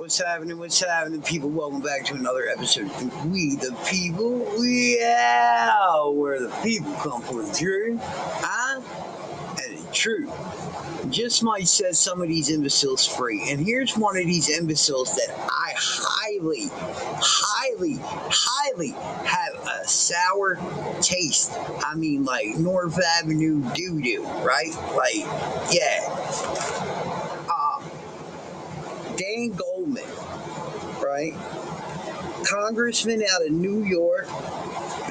What's happening? What's happening, people? Welcome back to another episode of We the People. Yeah, where the people come for the truth. And the truth just might set some of these imbeciles free. And here's one of these imbeciles that I highly have a sour taste. I mean, like North Avenue doo doo, right? Like, yeah. Dan Goldman, right? Congressman out of New York,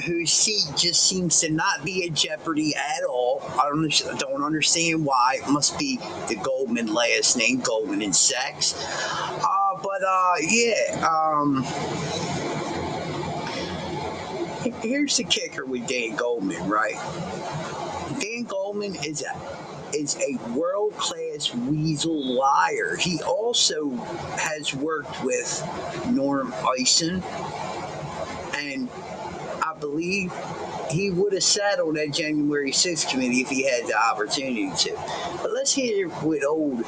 whose seat just seems to not be in jeopardy at all. I don't understand why. It must be the Goldman last name, Goldman and Sachs. Here's the kicker with Dan Goldman, right? Dan Goldman is a world-class weasel liar. He also has worked with Norm Eisen, and I believe he would have sat on that January 6th committee if he had the opportunity to. But let's hear what old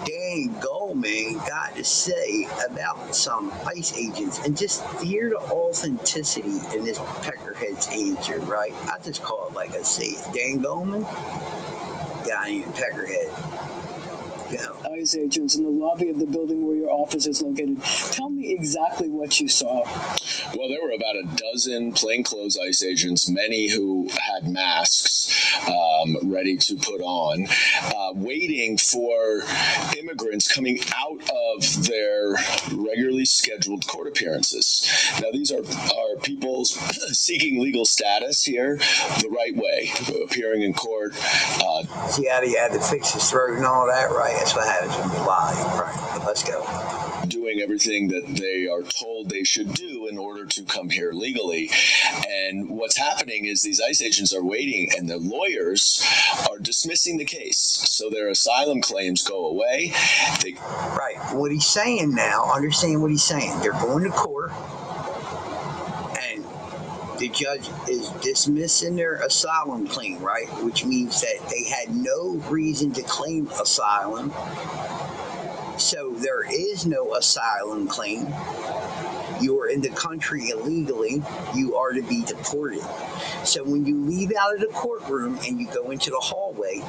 Dan Goldman got to say about some ICE agents and just hear the authenticity in this peckerhead's answer, right? I just call it like I say it. Dan Goldman, guy named Peckerhead. ICE agents in the lobby of the building where your office is located. Tell me exactly what you saw. Well, there were about a dozen plainclothes ICE agents, many who had masks ready to put on, waiting for immigrants coming out of their regularly scheduled court appearances. Now, these are people seeking legal status here the right way, appearing in court. See how he had to fix his throat and all that, right? That's what happens when you lie, right? But let's go. Doing everything that they are told they should do in order to come here legally. And what's happening is these ICE agents are waiting and the lawyers are dismissing the case. So their asylum claims go away. Right. What he's saying now, understand what he's saying. They're going to court and the judge is dismissing their asylum claim, right? Which means that they had no reason to claim asylum. So there is no asylum claim. You are in the country illegally. You are to be deported. So when you leave out of the courtroom and you go into the hallway,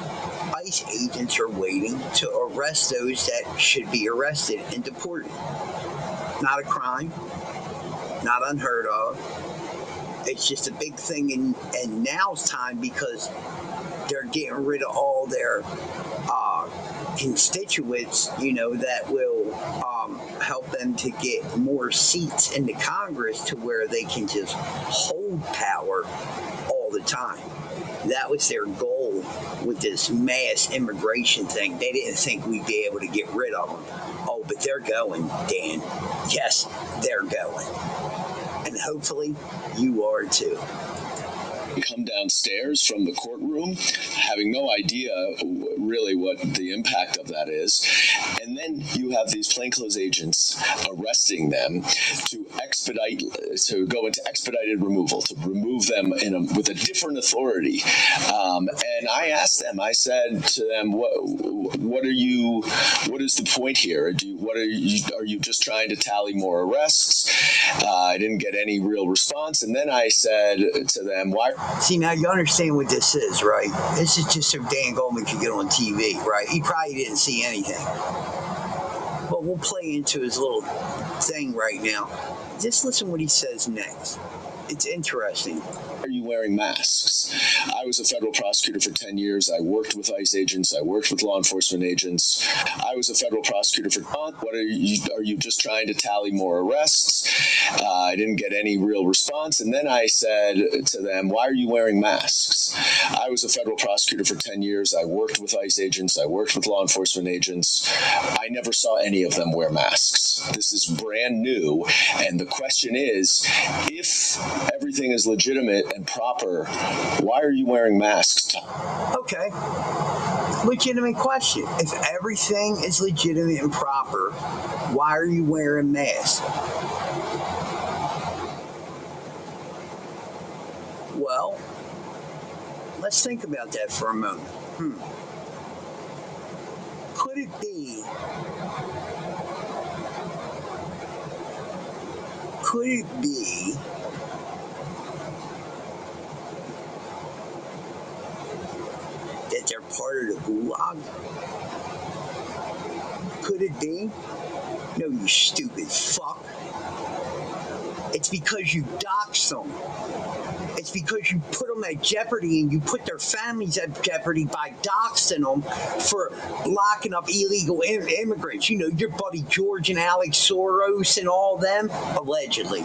ICE agents are waiting to arrest those that should be arrested and deported. Not a crime, not unheard of. It's just a big thing in now's time because they're getting rid of all their constituents, that will help them to get more seats in the Congress to where they can just hold power all the time. That was their goal with this mass immigration thing. They didn't think we'd be able to get rid of them. Oh, but they're going, Dan. Yes, they're going. And hopefully you are too. Come downstairs from the courtroom, having no idea really what the impact of that is. And then you have these plainclothes agents arresting them to go into expedited removal, to remove them with a different authority. And I asked them, I said to them, what is the point here? Are you just trying to tally more arrests? I didn't get any real response. And then I said to them, why? See, now you understand what this is, right? This is just so Dan Goldman could get on TV, right? He probably didn't see anything. But we'll play into his little thing right now. Just listen what he says next. It's interesting. Why are you wearing masks? I was a federal prosecutor for 10 years. I worked with ICE agents. I worked with law enforcement agents. I was a federal prosecutor for what are you just trying to tally more arrests? I didn't get any real response. And then I said to them, why are you wearing masks? I was a federal prosecutor for 10 years. I worked with ICE agents. I worked with law enforcement agents. I never saw any of them wear masks. This is brand new. And the question is, if everything is legitimate and proper, why are you wearing masks? Okay. Legitimate question. If everything is legitimate and proper, why are you wearing masks? Well, let's think about that for a moment. Could it be Could it be that they're part of the gulag? Could it be? No, you stupid fuck. It's because you doxed them. It's because you put them at jeopardy and you put their families at jeopardy by doxing them for locking up illegal immigrants. You know, your buddy George and Alex Soros and all them. Allegedly,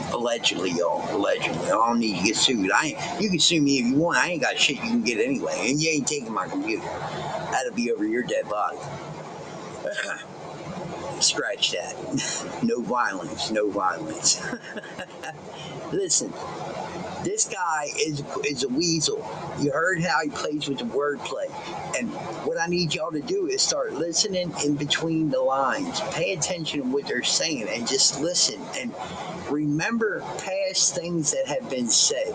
y'all. Allegedly. I don't need to get sued. You can sue me if you want. I ain't got shit you can get anyway. And you ain't taking my computer. That'll be over your dead body. Scratch that. No violence. No violence. Listen. This guy is a weasel. You heard how he plays with the wordplay. And what I need y'all to do is start listening in between the lines. Pay attention to what they're saying and just listen. And remember past things that have been said.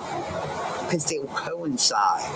Because they will coincide.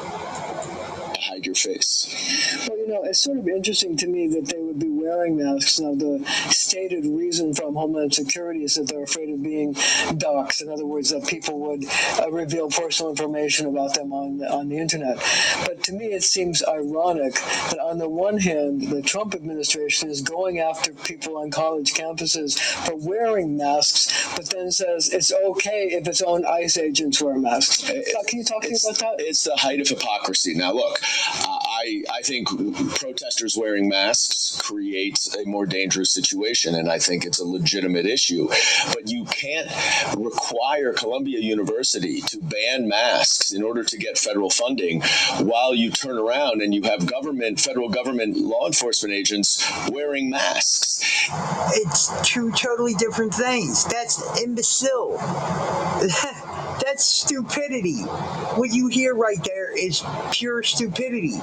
Hide your face. Well, you know, it's sort of interesting to me that they would be wearing masks. Now, the stated reason from Homeland Security is that they're afraid of being doxxed. In other words, that people would reveal personal information about them on the internet. But to me, it seems ironic that on the one hand, the Trump administration is going after people on college campuses for wearing masks, but then says it's okay if its own ICE agents wear masks. Can you talk to me about that? It's the height of hypocrisy. Now, look, I think protesters wearing masks creates a more dangerous situation, and I think it's a legitimate issue. But you can't require Columbia University to ban masks in order to get federal funding while you turn around and you have federal government law enforcement agents wearing masks. It's two totally different things. That's imbecile. That's stupidity. What you hear right there is pure stupidity.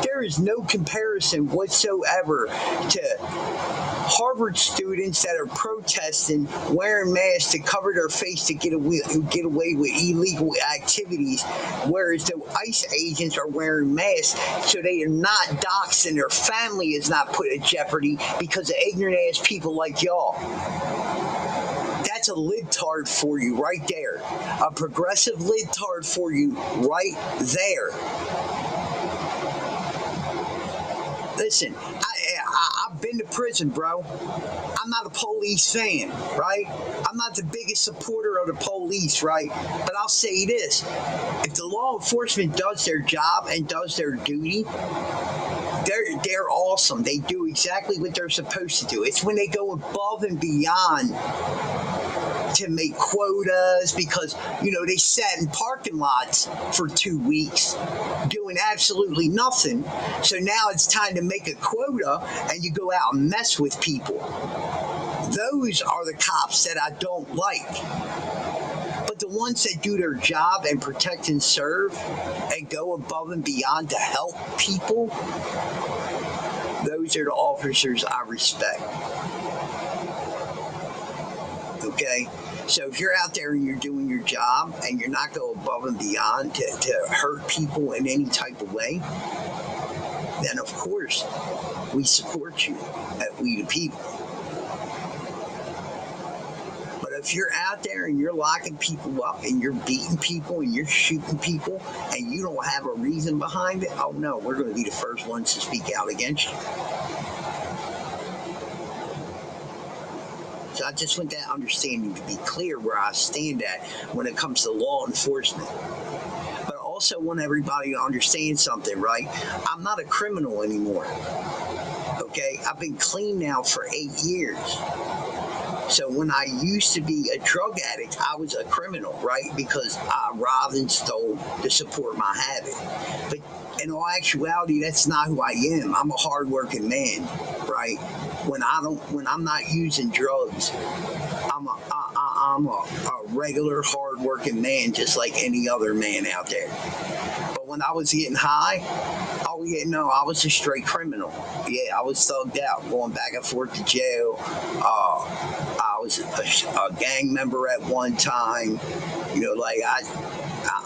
There is no comparison whatsoever to Harvard students that are protesting, wearing masks to cover their face to get away with illegal activities, whereas the ICE agents are wearing masks so they are not doxxed and their family is not put at jeopardy because of ignorant ass people like y'all. That's a libtard for you right there. A progressive libtard for you right there. Listen, I've been to prison, bro. I'm not a police fan, right? I'm not the biggest supporter of the police, right? But I'll say this. If the law enforcement does their job and does their duty, they're awesome. They do exactly what they're supposed to do. It's when they go above and beyond to make quotas because, you know, they sat in parking lots for 2 weeks doing absolutely nothing. So now it's time to make a quota and you go out and mess with people. Those are the cops that I don't like. But the ones that do their job and protect and serve and go above and beyond to help people, those are the officers I respect. Okay? So if you're out there and you're doing your job and you're not going above and beyond to hurt people in any type of way, then of course we support you at We the People. But if you're out there and you're locking people up and you're beating people and you're shooting people and you don't have a reason behind it, oh no, we're going to be the first ones to speak out against you. So I just want that understanding to be clear where I stand at when it comes to law enforcement. But I also want everybody to understand something, right? I'm not a criminal anymore. Okay? I've been clean now for 8 years. So when I used to be a drug addict, I was a criminal, right? Because I robbed and stole to support my habit. But in all actuality, that's not who I am. I'm a hardworking man, right? When I'm not using drugs, I'm a regular hardworking man, just like any other man out there. But when I was getting high, oh yeah, no, I was a straight criminal. Yeah, I was thugged out, going back and forth to jail. I was a gang member at one time. You know, like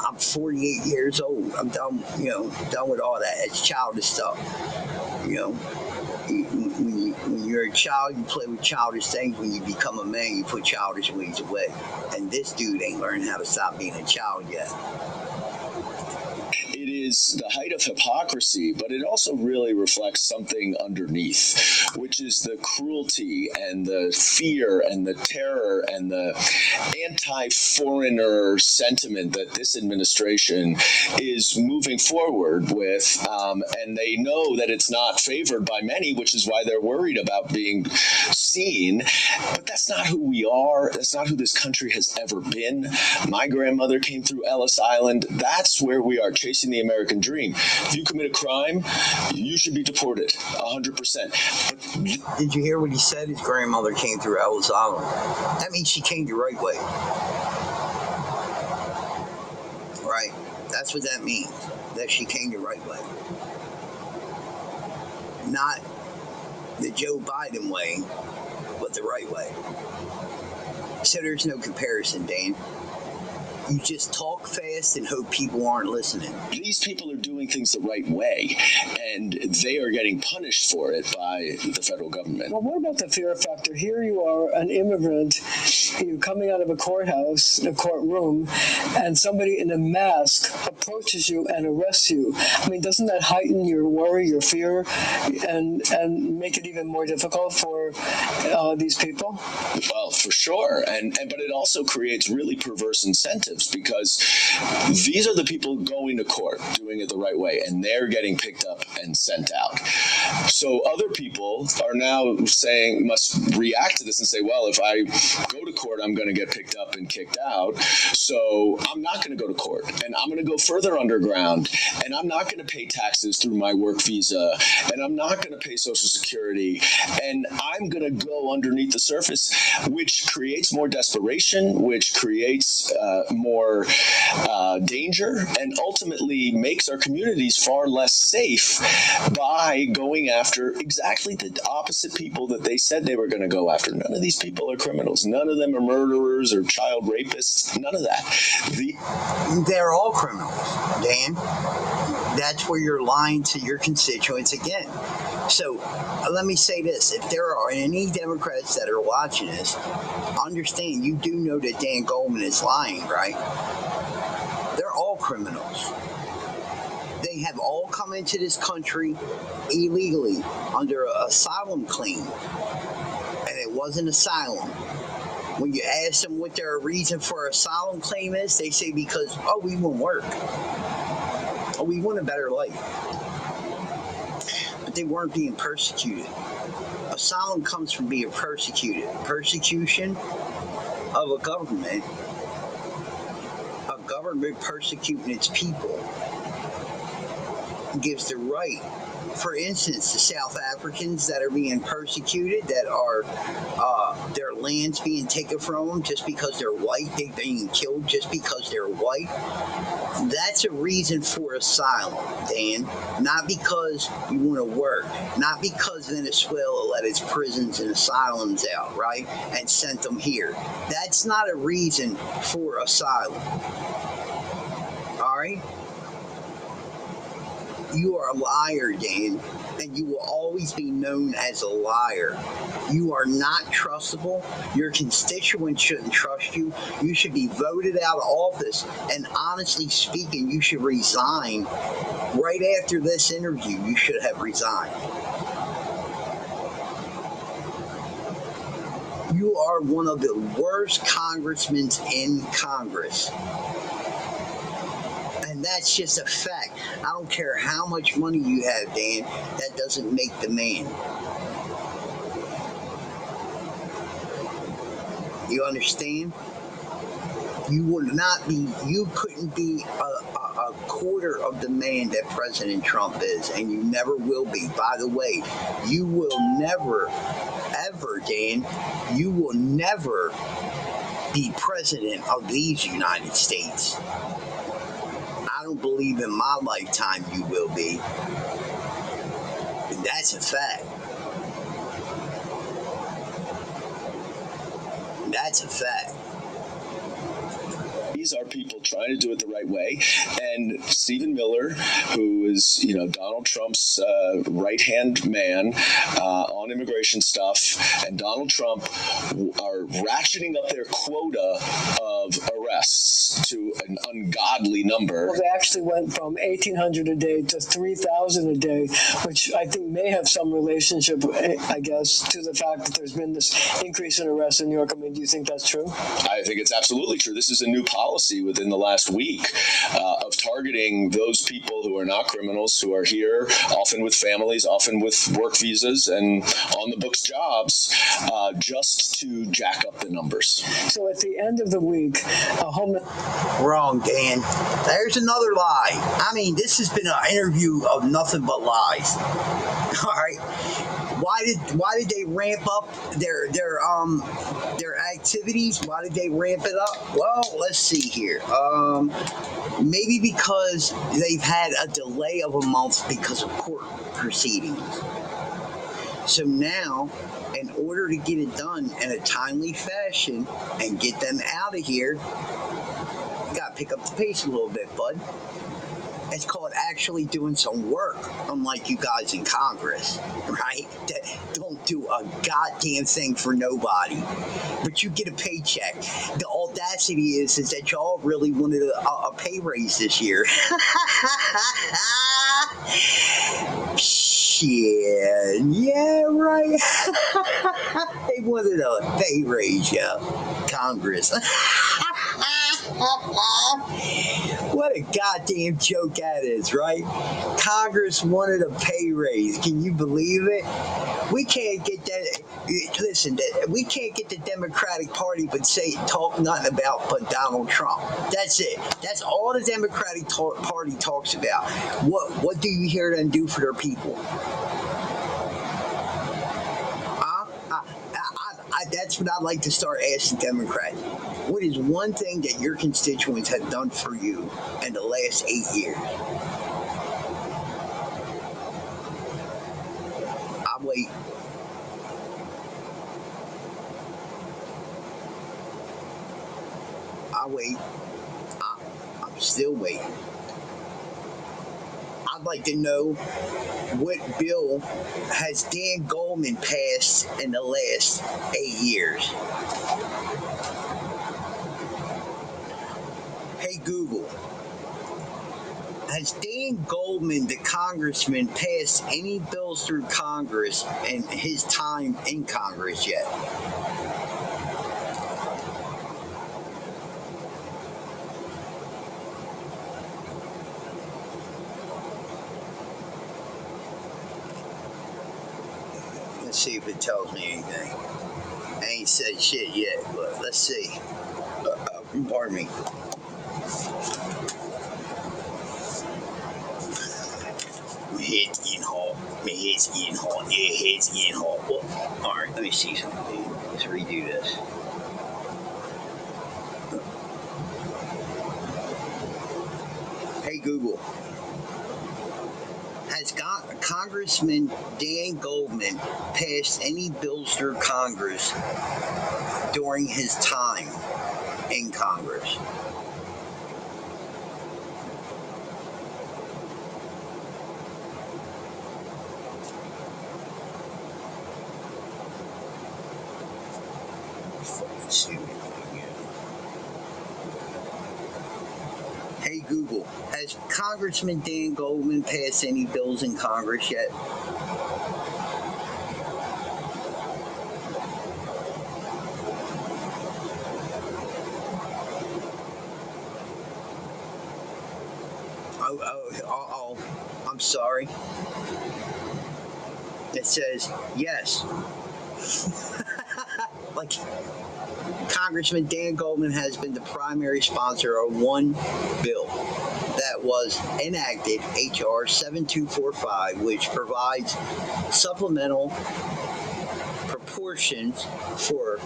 I'm 48 years old. I'm done. You know, done with all that. It's childish stuff. You know, when you're a child, you play with childish things. When you become a man, you put childish ways away. And this dude ain't learned how to stop being a child yet. It is the height of hypocrisy, but it also really reflects something underneath, which is the cruelty and the fear and the terror and the anti-foreigner sentiment that this administration is moving forward with. And they know that it's not favored by many, which is why they're worried about being seen. But that's not who we are. That's not who this country has ever been. My grandmother came through Ellis Island. That's where we are, chasing the American dream. If you commit a crime, you should be deported 100%. But did you hear what he said? His grandmother came through Ellis Island. That means she came the right way. Right? That's what that means. That she came the right way. Not the Joe Biden way, but the right way. So there's no comparison, Dan. You just talk fast and hope people aren't listening. These people are doing things the right way, and they are getting punished for it by the federal government. Well, what about the fear factor? Here you are, an immigrant, you're coming out of a courthouse, a courtroom, and somebody in a mask approaches you and arrests you. I mean, doesn't that heighten your worry, your fear, and make it even more difficult for these people? Well, for sure, and but it also creates really perverse incentives, because these are the people going to court doing it the right way, and they're getting picked up and sent out. So other people are now saying, must react to this and say, well, if I go to court, I'm going to get picked up and kicked out, so I'm not going to go to court, and I'm going to go further underground, and I'm not going to pay taxes through my work visa, and I'm not going to pay Social Security, and I'm going to go underneath the surface, which creates more desperation, which creates more danger, and ultimately makes our communities far less safe by going after exactly the opposite people that they said they were going to go after. None of these people are criminals. None of them are murderers or child rapists. None of that. They're all criminals, Dan. That's where you're lying to your constituents again. So let me say this. If there are any Democrats that are watching this, understand, you do know that Dan Goldman is lying, right? They're all criminals. They have all come into this country illegally under an asylum claim. And it wasn't asylum. When you ask them what their reason for asylum claim is, they say because, we want work. We want a better life. But they weren't being persecuted. Asylum comes from being persecuted. Persecution of a government persecuting its people, gives the right. For instance, the South Africans that are being persecuted, that are their lands being taken from them just because they're white, they're being killed just because they're white. That's a reason for asylum, Dan. Not because you want to work. Not because Venezuela let its prisons and asylums out, right? And sent them here. That's not a reason for asylum. All right? You are a liar, Dan, and you will always be known as a liar. You are not trustable. Your constituents shouldn't trust you. You should be voted out of office, and honestly speaking, you should resign. Right after this interview, you should have resigned. You are one of the worst congressmen in Congress. And that's just a fact. I don't care how much money you have, Dan. That doesn't make the man. You understand? You couldn't be a quarter of the man that President Trump is, and you never will be. By the way, you will never, ever, Dan, you will never be president of these United States. I don't believe in my lifetime you will be. And that's a fact. That's a fact. These are smart people trying to do it the right way. And Stephen Miller, who is, Donald Trump's right-hand man on immigration stuff, and Donald Trump are ratcheting up their quota of arrests to an ungodly number. Well, they actually went from 1,800 a day to 3,000 a day, which I think may have some relationship, I guess, to the fact that there's been this increase in arrests in New York. I mean, do you think that's true? I think it's absolutely true. This is a new policy within the last week of targeting those people who are not criminals, who are here, often with families, often with work visas and on the books jobs, just to jack up the numbers. So at the end of the week, Wrong, Dan. There's another lie. I mean, this has been an interview of nothing but lies. All right. Why did they ramp up their activities? Why did they ramp it up? Well, let's see here. Maybe because they've had a delay of a month because of court proceedings. So now, in order to get it done in a timely fashion and get them out of here, you gotta pick up the pace a little bit, bud. It's called actually doing some work, unlike you guys in Congress, right? That don't do a goddamn thing for nobody, but you get a paycheck. The audacity is that y'all really wanted a pay raise this year. Shit, yeah, right. They wanted a pay raise, yeah. Congress. What a goddamn joke that is, right? Congress wanted a pay raise. Can you believe it? We can't get that. Listen, we can't get the Democratic Party but talk nothing about but Donald Trump. That's it. That's all the Democratic Party talks about. What do you hear them do for their people? That's what I'd like to start asking Democrats. What is one thing that your constituents have done for you in the last 8 years? I'll wait. I'll wait. I'm still waiting. I'd like to know what bill has Dan Goldman passed in the last 8 years. Hey Google, has Dan Goldman, the congressman, passed any bills through Congress in his time in Congress yet? Let's see if it tells me anything. I ain't said shit yet, but let's see. Pardon me. My head's getting hot. Well, all right, let me see something. Let's redo this. Hey Google, has Congressman Dan Goldman passed any bills through Congress during his time in Congress? Hey Google, has Congressman Dan Goldman passed any bills in Congress yet? Oh, I'm sorry. It says yes. Like, Congressman Dan Goldman has been the primary sponsor of one bill that was enacted, H.R. 7245, which provides supplemental proportions for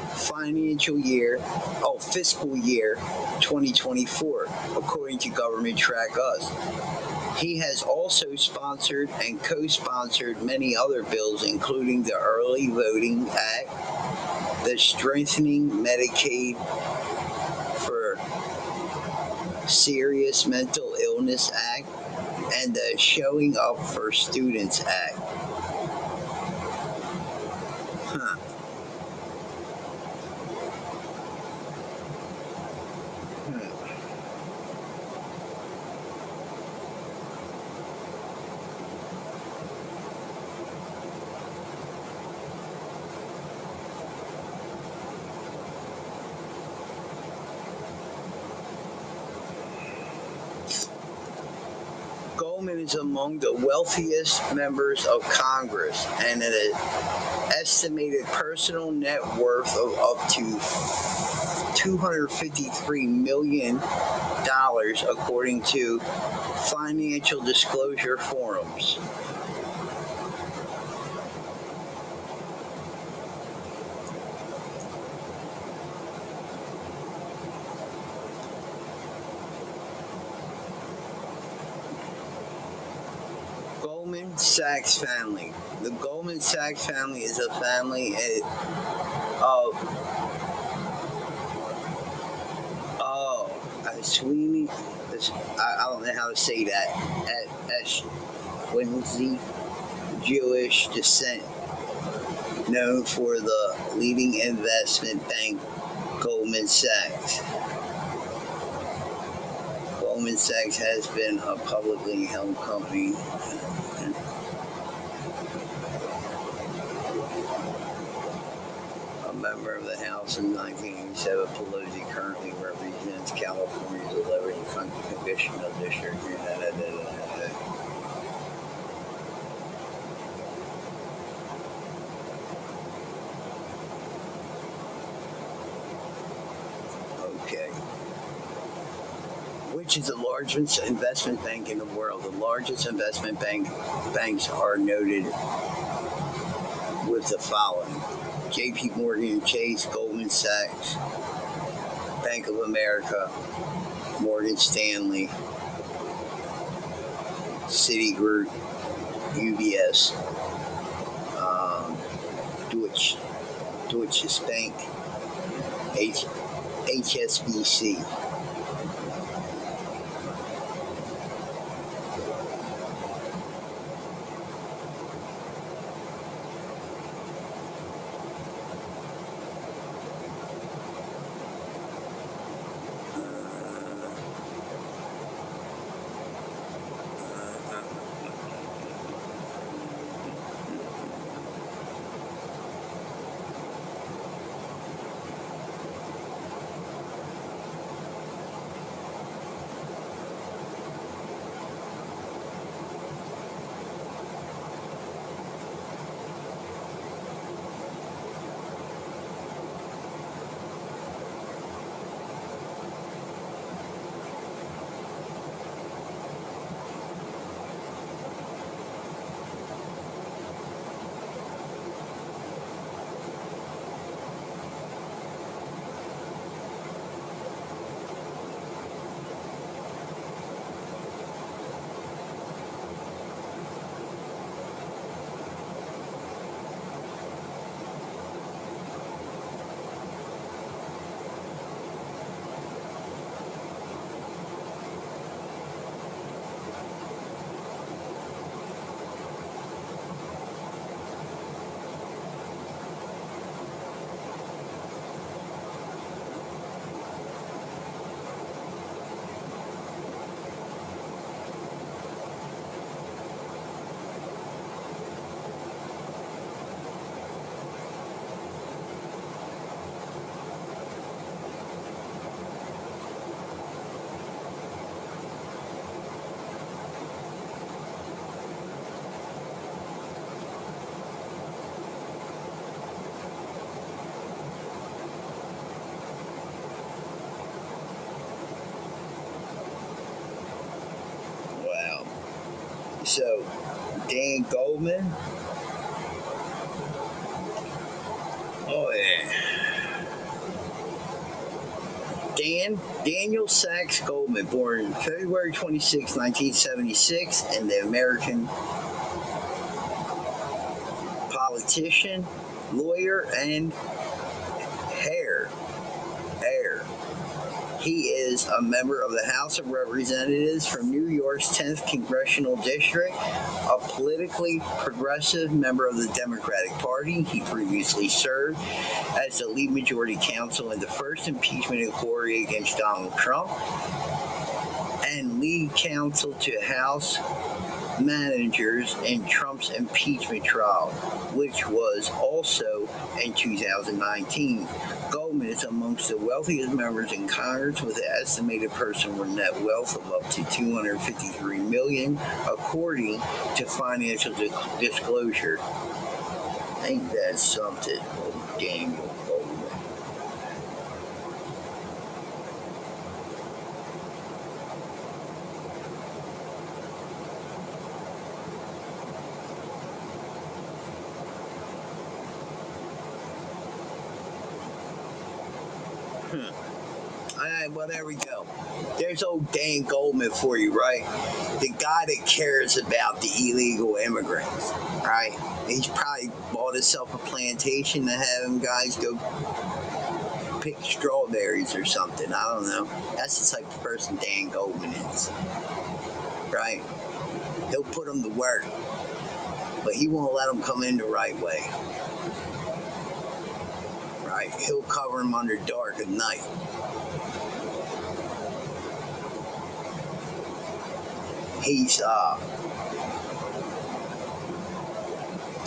fiscal year 2024, according to Government Track Us. He has also sponsored and co-sponsored many other bills, including the Early Voting Act, the Strengthening Medicaid for Serious Mental Illness Act and the Showing Up for Students Act. Huh. Hmm. Goldman is among the wealthiest members of Congress and an estimated personal net worth of up to $253 million, according to Financial Disclosure Forums. Goldman Sachs family. The Goldman Sachs family is a family of Sweeney. I don't know how to say that. Swinzy, Jewish descent, known for the leading investment bank Goldman Sachs. Goldman Sachs has been a publicly held company. A member of the House in 1987, Pelosi currently represents California's 11th congressional district. Okay. Which is the largest investment bank in the world? The largest investment banks are noted with the following: J.P. Morgan Chase, Goldman Sachs, Bank of America, Morgan Stanley, Citigroup, UBS, Deutsche Bank, HSBC. Wow. So, Dan Goldman. Oh, yeah. Daniel Sachs Goldman, born February 26, 1976, and the American politician, lawyer, and heir He is a member of the House of Representatives from New York's 10th Congressional District, a politically progressive member of the Democratic Party. He previously served as the lead majority counsel in the first impeachment inquiry against Donald Trump and lead counsel to House managers in Trump's impeachment trial, which was also in 2019. Goldman is amongst the wealthiest members in Congress with an estimated personal net wealth of up to $253 million, according to financial disclosure. Ain't that something, Daniel Goldman? All right, well, there we go. There's old Dan Goldman for you, right? The guy that cares about the illegal immigrants, right? He's probably bought himself a plantation to have them guys go pick strawberries or something. I don't know. That's the type of person Dan Goldman is, right? He'll put them to work, but he won't let them come in the right way, right? He'll cover them under dark at night. He's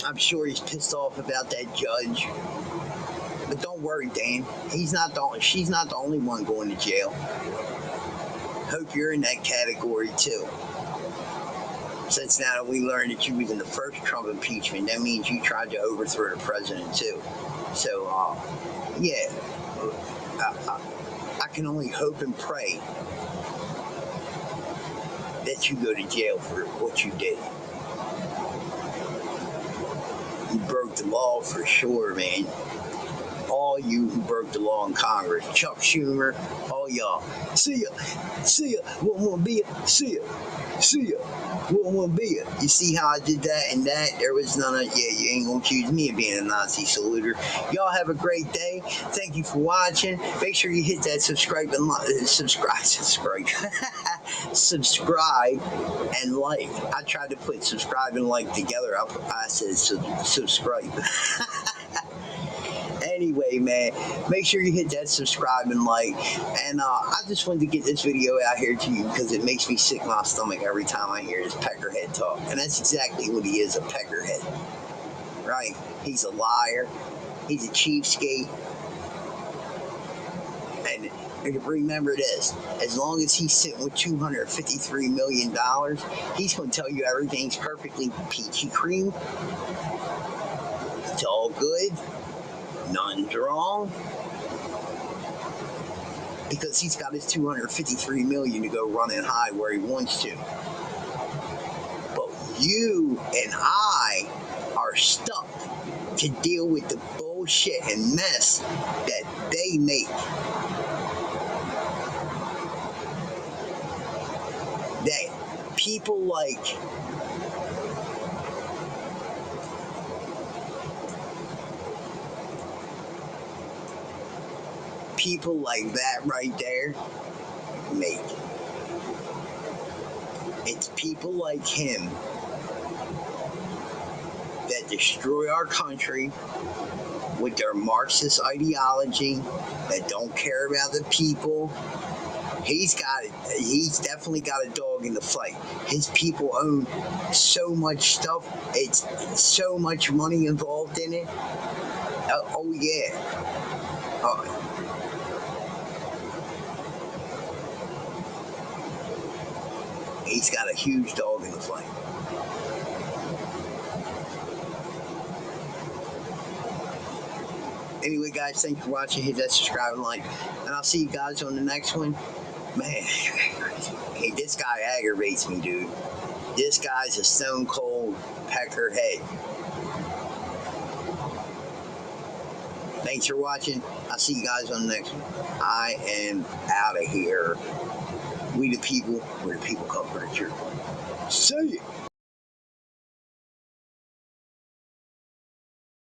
I'm sure he's pissed off about that judge. But don't worry, Dan. She's not the only one going to jail. Hope you're in that category too. Since now that we learned that you was in the first Trump impeachment, that means you tried to overthrow the president too. So, yeah. I can only hope and pray that you go to jail for what you did. You broke the law for sure, man. All you who broke the law in Congress, Chuck Schumer, all y'all. See ya, won't be ya, see ya, won't be ya. You see how I did that and that? There was none of, yeah, you ain't gonna accuse me of being a Nazi saluter. Y'all have a great day. Thank you for watching. Make sure you hit that subscribe and subscribe and like. I tried to put subscribe and like together. I said subscribe. Anyway, man, make sure you hit that subscribe and like. And I just wanted to get this video out here to you because it makes me sick to my stomach every time I hear this peckerhead talk. And that's exactly what he is, a peckerhead. Right? He's a liar. He's a cheapskate. And remember this, as long as he's sitting with $253 million, he's going to tell you everything's perfectly peachy cream. It's all good. Nothing's wrong. Because he's got his $253 million to go running high where he wants to. But you and I are stuck to deal with the bullshit and mess that they make. That people like that right there make. It's people like him that destroy our country with their Marxist ideology, that don't care about the people. He's definitely got a dog in the fight. His people own so much stuff. It's so much money involved in it. Oh yeah. He's got a huge dog in the fight. Anyway, guys, thanks for watching. Hit that subscribe and like. And I'll see you guys on the next one. Man, hey, this guy aggravates me, dude. This guy's a stone cold peckerhead. Thanks for watching. I'll see you guys on the next one. I am out of here. We the people, where the people come for the truth. See ya.